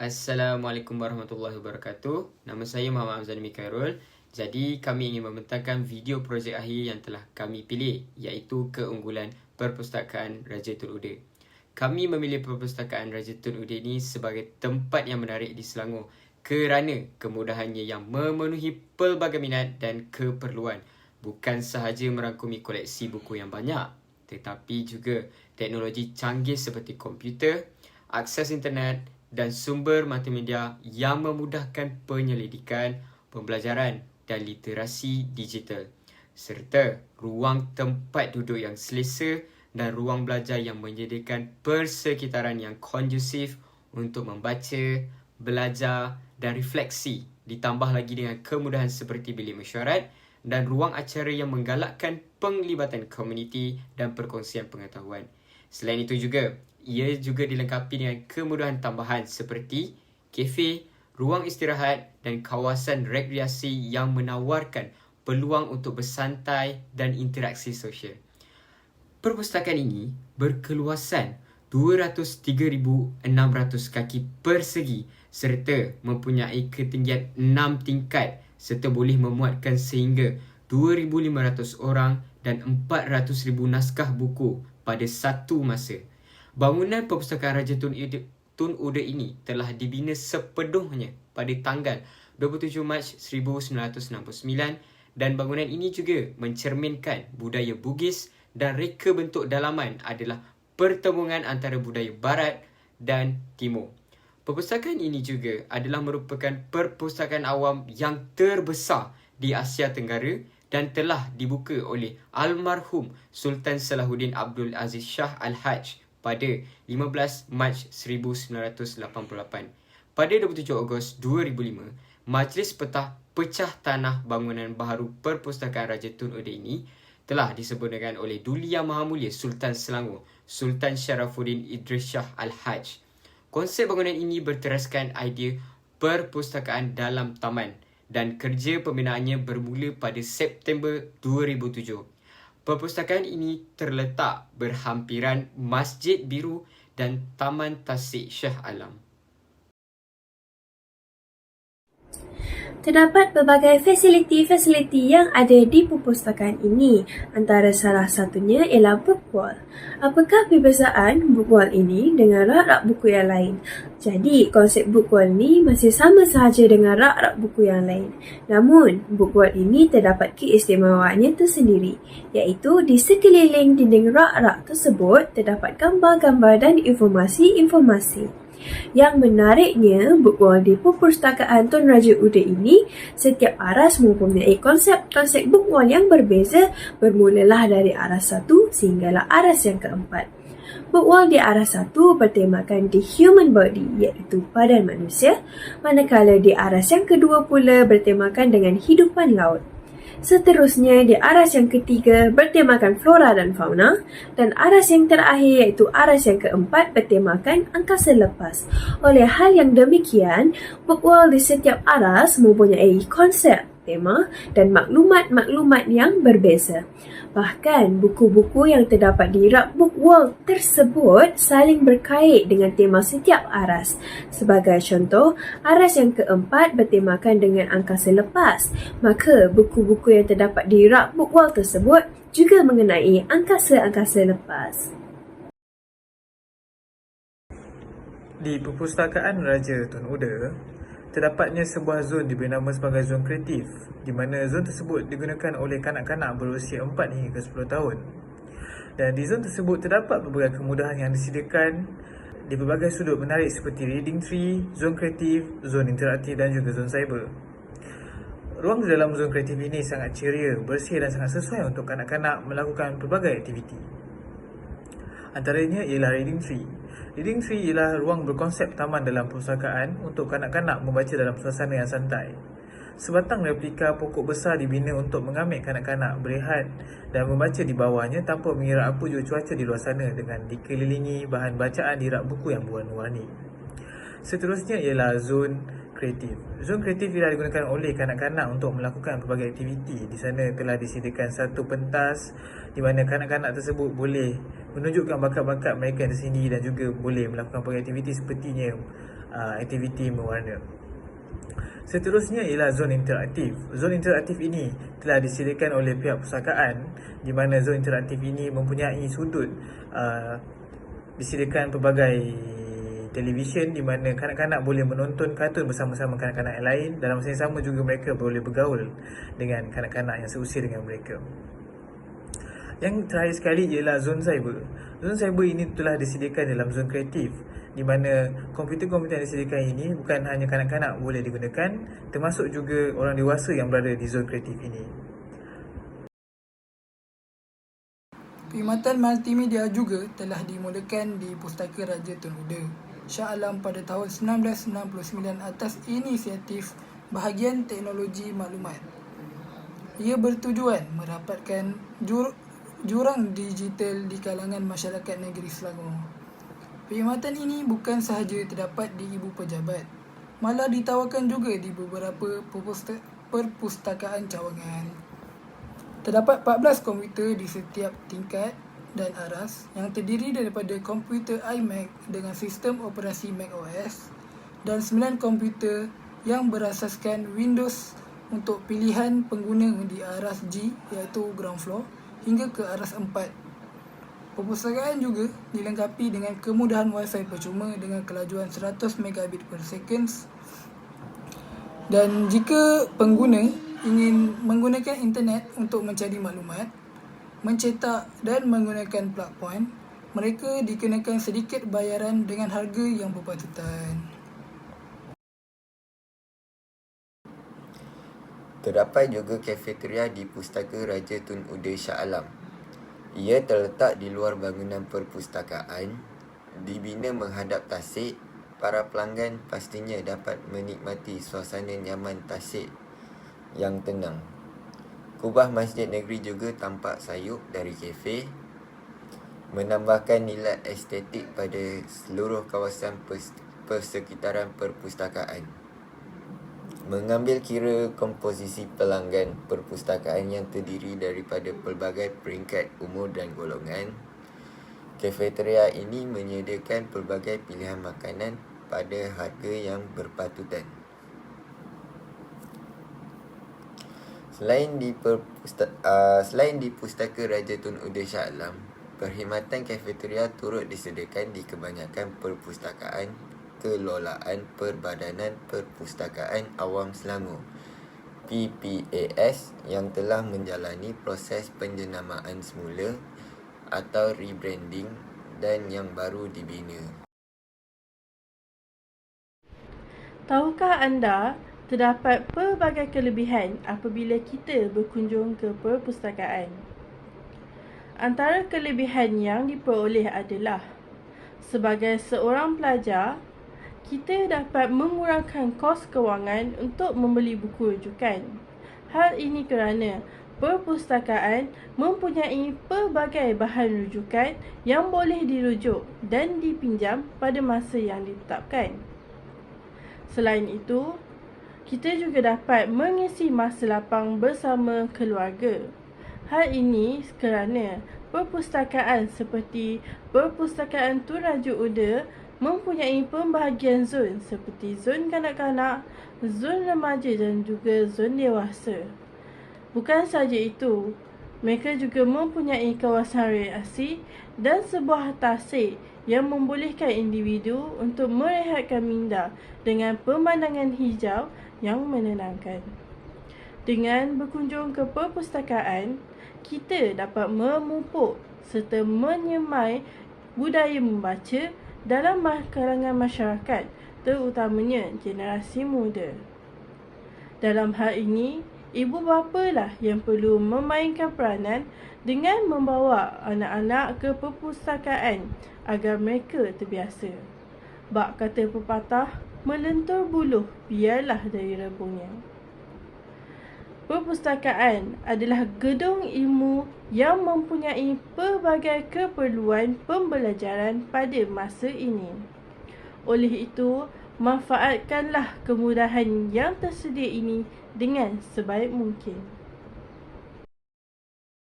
Assalamualaikum warahmatullahi wabarakatuh. Nama saya Muhammad Hamzani Mikairul. Jadi kami ingin membentangkan video projek akhir yang telah kami pilih, iaitu keunggulan Perpustakaan Raja Tun Uda. Kami memilih Perpustakaan Raja Tun Uda ini sebagai tempat yang menarik di Selangor kerana kemudahannya yang memenuhi pelbagai minat dan keperluan. Bukan sahaja merangkumi koleksi buku yang banyak, tetapi juga teknologi canggih seperti komputer, akses internet dan sumber multimedia yang memudahkan penyelidikan, pembelajaran dan literasi digital, serta ruang tempat duduk yang selesa dan ruang belajar yang menyediakan persekitaran yang kondusif untuk membaca, belajar dan refleksi, ditambah lagi dengan kemudahan seperti bilik mesyuarat dan ruang acara yang menggalakkan penglibatan komuniti dan perkongsian pengetahuan. Selain itu juga, ia juga dilengkapi dengan kemudahan tambahan seperti kafe, ruang istirahat dan kawasan rekreasi yang menawarkan peluang untuk bersantai dan interaksi sosial. Perpustakaan ini berkeluasan 203,600 kaki persegi serta mempunyai ketinggian 6 tingkat serta boleh memuatkan sehingga 2,500 orang dan 400,000 naskah buku pada satu masa. Bangunan Perpustakaan Raja Tun Uda ini telah dibina sepenuhnya pada tanggal 27 Mac 1969 dan bangunan ini juga mencerminkan budaya Bugis dan reka bentuk dalaman adalah pertembungan antara budaya Barat dan Timur. Perpustakaan ini juga adalah merupakan perpustakaan awam yang terbesar di Asia Tenggara dan telah dibuka oleh almarhum Sultan Salahuddin Abdul Aziz Shah Al-Haj pada 15 Mac 1988. Pada 27 Ogos 2005, Majlis Pecah Tanah Bangunan Baharu Perpustakaan Raja Tun Uda ini telah disempurnakan oleh Duli Yang Maha Mulia Sultan Selangor, Sultan Sharafuddin Idris Shah Al-Haj. Konsep bangunan ini berteraskan idea perpustakaan dalam taman dan kerja pembinaannya bermula pada September 2007. Perpustakaan ini terletak berhampiran Masjid Biru dan Taman Tasik Shah Alam. Terdapat pelbagai fasiliti-fasiliti yang ada di perpustakaan ini. Antara salah satunya ialah book wall. Apakah perbezaan book wall ini dengan rak-rak buku yang lain? Jadi, konsep book wall ini masih sama sahaja dengan rak-rak buku yang lain. Namun, book wall ini terdapat keistimewaannya tersendiri, iaitu di sekeliling dinding rak-rak tersebut terdapat gambar-gambar dan informasi-informasi. Yang menariknya, book wall di Perpustakaan Tun Raja Uda ini, setiap aras mempunyai konsep-konsep book wall yang berbeza, bermulalah dari aras 1 sehinggalah aras yang keempat. Book wall di aras 1 bertemakan The Human Body, iaitu badan manusia, manakala di aras yang kedua pula bertemakan dengan hidupan laut. Seterusnya, di aras yang ketiga bertemakan flora dan fauna dan aras yang terakhir iaitu aras yang keempat bertemakan angkasa lepas. Oleh hal yang demikian, book wall di setiap aras mempunyai konsep, tema dan maklumat-maklumat yang berbeza. Bahkan, buku-buku yang terdapat di rak book wall tersebut saling berkait dengan tema setiap aras. Sebagai contoh, aras yang keempat bertemakan dengan angkasa lepas, maka buku-buku yang terdapat di rak book wall tersebut juga mengenai angkasa-angkasa lepas. Di Perpustakaan Raja Tun Uda, terdapatnya sebuah zon diberi nama sebagai zon kreatif, di mana zon tersebut digunakan oleh kanak-kanak berusia 4 hingga 10 tahun. Dan di zon tersebut terdapat berbagai kemudahan yang disediakan di berbagai sudut menarik seperti reading tree, zon kreatif, zon interaktif dan juga zon cyber. Ruang di dalam zon kreatif ini sangat ceria, bersih dan sangat sesuai untuk kanak-kanak melakukan pelbagai aktiviti. Antaranya ialah reading tree. Reading tree ialah ruang berkonsep taman dalam perpustakaan untuk kanak-kanak membaca dalam suasana yang santai. Sebatang replika pokok besar dibina untuk mengambil kanak-kanak berehat dan membaca di bawahnya tanpa mengira apa jua cuaca di luar sana dengan dikelilingi bahan bacaan di rak buku yang berwarna-warni. Seterusnya ialah zon kreatif. Zon kreatif ialah digunakan oleh kanak-kanak untuk melakukan pelbagai aktiviti. Di sana telah disediakan satu pentas di mana kanak-kanak tersebut boleh menunjukkan bakat-bakat mereka yang tersendiri dan juga boleh melakukan pelbagai aktiviti sepertinya aktiviti mewarna. Seterusnya ialah zon interaktif. Zon interaktif ini telah disediakan oleh pihak perpustakaan, di mana zon interaktif ini mempunyai sudut disediakan pelbagai televisyen di mana kanak-kanak boleh menonton kartun bersama-sama kanak-kanak yang lain. Dalam masa yang sama juga mereka boleh bergaul dengan kanak-kanak yang seusia dengan mereka. Yang terakhir sekali ialah zon cyber. Zon cyber ini telah disediakan dalam zon kreatif, di mana komputer-komputer yang disediakan ini bukan hanya kanak-kanak boleh digunakan, termasuk juga orang dewasa yang berada di zon kreatif ini. Perkhidmatan multimedia juga telah dimulakan di Pustaka Raja Tun Uda, Shah Alam pada tahun 1999 atas inisiatif Bahagian Teknologi Maklumat. Ia bertujuan merapatkan jurang digital di kalangan masyarakat negeri Selangor. Perkhidmatan ini bukan sahaja terdapat di ibu pejabat, malah ditawarkan juga di beberapa perpustakaan cawangan. Terdapat 14 komputer di setiap tingkat dan aras yang terdiri daripada komputer iMac dengan sistem operasi macOS dan 9 komputer yang berasaskan Windows untuk pilihan pengguna di aras G iaitu ground floor hingga ke aras 4. Perpustakaan juga dilengkapi dengan kemudahan Wi-Fi percuma dengan kelajuan 100 megabit per second, dan jika pengguna ingin menggunakan internet untuk mencari maklumat, mencetak dan menggunakan plug point, mereka dikenakan sedikit bayaran dengan harga yang berpatutan. Terdapat juga kafeteria di Pustaka Raja Tun Uda Shah Alam. Ia terletak di luar bangunan perpustakaan, dibina menghadap tasik. Para pelanggan pastinya dapat menikmati suasana nyaman tasik yang tenang. Kubah Masjid Negeri juga tampak sayup dari kafe, menambahkan nilai estetik pada seluruh kawasan persekitaran perpustakaan. Mengambil kira komposisi pelanggan perpustakaan yang terdiri daripada pelbagai peringkat umur dan golongan, kafeteria ini menyediakan pelbagai pilihan makanan pada harga yang berpatutan. Selain di Pustaka Raja Tun Uda Shah Alam, perkhidmatan kafeteria turut disediakan di kebanyakan perpustakaan kelolaan Perbadanan Perpustakaan Awam Selangor PPAS yang telah menjalani proses penjenamaan semula atau rebranding dan yang baru dibina. Tahukah anda terdapat pelbagai kelebihan apabila kita berkunjung ke perpustakaan? Antara kelebihan yang diperoleh adalah sebagai seorang pelajar, kita dapat mengurangkan kos kewangan untuk membeli buku rujukan. Hal ini kerana perpustakaan mempunyai pelbagai bahan rujukan yang boleh dirujuk dan dipinjam pada masa yang ditetapkan. Selain itu, kita juga dapat mengisi masa lapang bersama keluarga. Hal ini kerana perpustakaan seperti Perpustakaan Tun Raja Uda mempunyai pembahagian zon seperti zon kanak-kanak, zon remaja dan juga zon dewasa. Bukan sahaja itu, mereka juga mempunyai kawasan rekreasi dan sebuah tasik yang membolehkan individu untuk merehatkan minda dengan pemandangan hijau yang menenangkan. Dengan berkunjung ke perpustakaan, kita dapat memupuk serta menyemai budaya membaca dalam kalangan masyarakat, terutamanya generasi muda. Dalam hal ini, ibu bapa lah yang perlu memainkan peranan dengan membawa anak-anak ke perpustakaan agar mereka terbiasa. Bak kata pepatah, melentur buluh biarlah dari rebungnya. Perpustakaan adalah gedung ilmu yang mempunyai pelbagai keperluan pembelajaran pada masa ini. Oleh itu, manfaatkanlah kemudahan yang tersedia ini dengan sebaik mungkin.